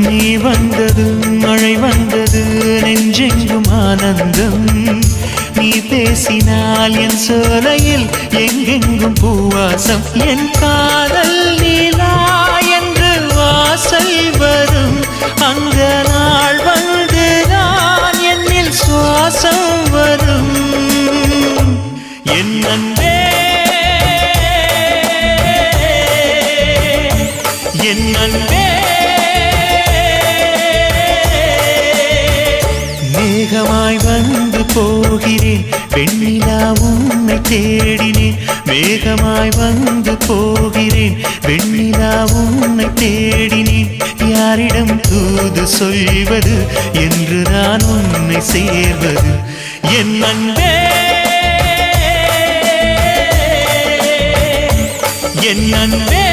நீ வந்ததும் மழை வந்தது நெஞ்செங்கும் ஆனந்தம் நீ பேசினால் என் சோலையில் எங்கெங்கும் பூவாசம் என் காதல் நீலா என்று வாசல் வரும் அந்த நாள் வந்து நான் என்னில் சுவாசம் வரும் என் அன்பே என் அன்பே மேகமாய் வந்து போகிறேன் வெண்ணிலா உன்னை தேடினேன் மேகமாய் வந்து போகிறேன் வெண்ணிலா உன்னை தேடினேன் யாரிடம் தூது சொல்வது என்று நான் உன்னை சேர்வது என் அன்பே என் அன்பே